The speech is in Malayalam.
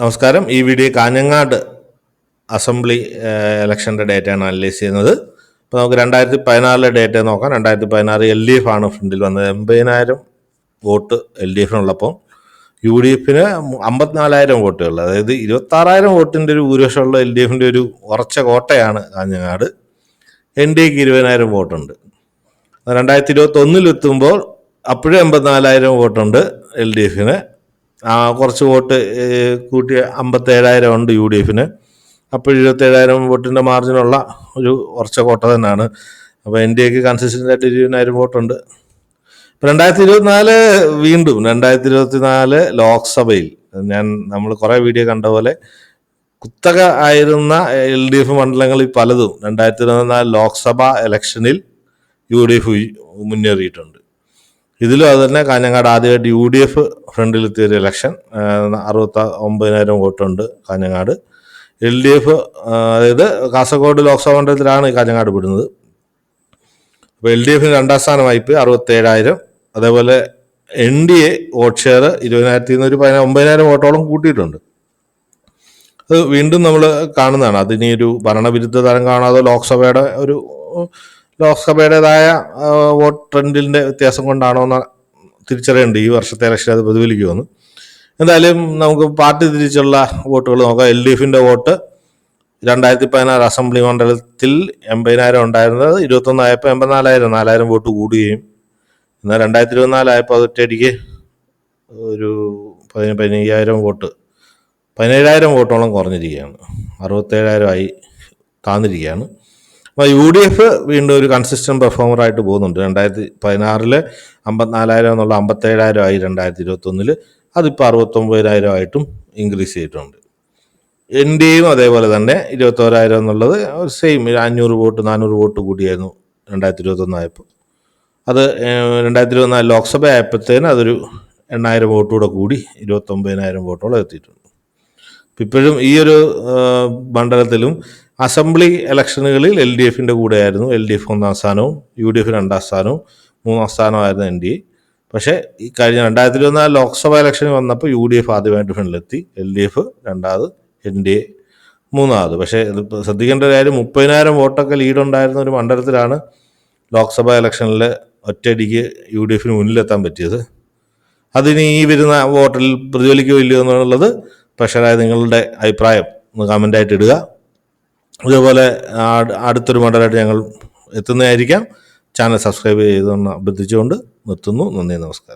നമസ്കാരം. ഈ വീഡിയോ കാഞ്ഞങ്ങാട് അസംബ്ലി ഇലക്ഷൻ്റെ ഡേറ്റയാണ് അനലൈസ് ചെയ്യുന്നത്. അപ്പോൾ നമുക്ക് 2014 ഡേറ്റ നോക്കാം. 2016 LDF ആണ് ഫ്രണ്ടിൽ വന്നത്. 80,000 വോട്ട് LDFിനുള്ളപ്പോൾ UDF 54,000 വോട്ടുകൾ, അതായത് 26,000 വോട്ടിൻ്റെ ഒരു ഭൂരിപക്ഷമുള്ള LDFിൻ്റെ ഒരു ഉറച്ച കോട്ടയാണ് കാഞ്ഞങ്ങാട്. NDAക്ക് 20,000 വോട്ടുണ്ട്. 2021 എത്തുമ്പോൾ അപ്പോഴും 84,000 വോട്ടുണ്ട് LDFിന്. കുറച്ച് വോട്ട് കൂട്ടിയ 57,000 ഉണ്ട് UDFിന്. അപ്പോൾ 27,000 വോട്ടിൻ്റെ മാർജിനുള്ള ഒരു ഉറച്ച കോട്ട തന്നെയാണ്. അപ്പോൾ NDAക്ക് കൺസിസ്റ്റൻ്റ് ആയിട്ട് 20,000 വോട്ടുണ്ട്. 2024 വീണ്ടും 2024 ലോക്സഭയിൽ നമ്മൾ കുറേ വീഡിയോ കണ്ട പോലെ കുത്തക ആയിരുന്ന LDF മണ്ഡലങ്ങളിൽ പലതും 2024 ലോക്സഭ ഇലക്ഷനിൽ UDF മുന്നേറിയിട്ടുണ്ട്. ഇതിലും അത് തന്നെ. കാഞ്ഞങ്ങാട് ആദ്യമായിട്ട് UDF ഫ്രണ്ടിലെത്തിയൊരു ഇലക്ഷൻ. 69,000 വോട്ടുണ്ട് കാഞ്ഞങ്ങാട്. LDF, അതായത് കാസർഗോഡ് ലോക്സഭാ മണ്ഡലത്തിലാണ് കാഞ്ഞങ്ങാട് പെടുന്നത്. അപ്പോൾ LDFിന് 2ാം സ്ഥാനമായി 67,000. അതേപോലെ NDA വോട്ട് ഷെയർ 20,000 നിന്ന് ഒരു 19,000 വോട്ടോളം കൂട്ടിയിട്ടുണ്ട്. അത് വീണ്ടും നമ്മൾ കാണുന്നതാണ്. അതിനി ഒരു ഭരണവിരുദ്ധ തരംഗമാണോ അതോ ലോക്സഭയുടേതായ വോട്ട് ട്രെൻഡിൻ്റെ വ്യത്യാസം കൊണ്ടാണോ എന്ന് തിരിച്ചറിയേണ്ടത്. ഈ വർഷത്തെ ഇലക്ഷൻ അത് പ്രതിഫലിക്കുമെന്ന്. എന്തായാലും നമുക്ക് പാർട്ടി തിരിച്ചുള്ള വോട്ടുകൾ നോക്കാം. LDFിൻ്റെ വോട്ട് 2016 അസംബ്ലി മണ്ഡലത്തിൽ 80,000 ഉണ്ടായിരുന്നത് 21 ആയപ്പോൾ 84,000, 4,000 വോട്ട് കൂടുകയും, എന്നാൽ 2024 ആയപ്പോൾ അത് ഒറ്റയടിക്ക് ഒരു 15,000 വോട്ട് 17,000 വോട്ടോളം കുറഞ്ഞിരിക്കുകയാണ്. 67,000 ആയി താന്നിരിക്കുകയാണ്. അപ്പോൾ UDF വീണ്ടും ഒരു കൺസിസ്റ്റൻറ്റ് പെർഫോമറായിട്ട് പോകുന്നുണ്ട്. 2016 54,000 എന്നുള്ള 57,000 ആയി. 2021 അതിപ്പോൾ 69,000 ആയിട്ടും ഇൻക്രീസ് ചെയ്തിട്ടുണ്ട്. NDAയും അതേപോലെ തന്നെ 21,000 എന്നുള്ളത് സെയിം 500 വോട്ട് 400 വോട്ട് കൂടിയായിരുന്നു 2021 ആയപ്പോൾ. അത് 2024 ലോക്സഭ ആയപ്പോഴത്തേന് അതൊരു 8,000 വോട്ടുകൂടെ കൂടി 29,000 വോട്ടോളം എത്തിയിട്ടുണ്ട്. ഇപ്പോഴും ഈ ഒരു മണ്ഡലത്തിലും അസംബ്ലി ഇലക്ഷനുകളിൽ LDFിൻ്റെ കൂടെയായിരുന്നു. LDF 1ാം സ്ഥാനവും UDF 2ാം സ്ഥാനവും 3ാം സ്ഥാനമായിരുന്നു NDA. പക്ഷേ ഈ കഴിഞ്ഞ 2024 ലോക്സഭ ഇലക്ഷനിൽ വന്നപ്പോൾ UDF ആദ്യമായിട്ട് ഫ്രണ്ടിലെത്തി, LDF 2ാമത്, NDA 3ാമത്. പക്ഷേ ഇത് ശ്രദ്ധിക്കേണ്ട ഒരു കാര്യം, 30,000 വോട്ടൊക്കെ ലീഡുണ്ടായിരുന്ന ഒരു മണ്ഡലത്തിലാണ് ലോക്സഭ ഇലക്ഷനിൽ ഒറ്റയടിക്ക് UDFന് മുന്നിലെത്താൻ പറ്റിയത്. അതിന് ഈ വരുന്ന വോട്ടിൽ പ്രതിഫലിക്കുകയോ ഇല്ലയോ എന്നുള്ളത് പ്രഷറായ നിങ്ങളുടെ അഭിപ്രായം ഒന്ന് കമൻ്റായിട്ട് ഇടുക. അതേപോലെ അടുത്തൊരു മണ്ഡലമായിട്ട് ഞങ്ങൾ എത്തുന്നതായിരിക്കാം. ചാനൽ സബ്സ്ക്രൈബ് ചെയ്തെന്ന് അഭ്യർത്ഥിച്ചുകൊണ്ട് നിർത്തുന്നു. നന്ദി, നമസ്കാരം.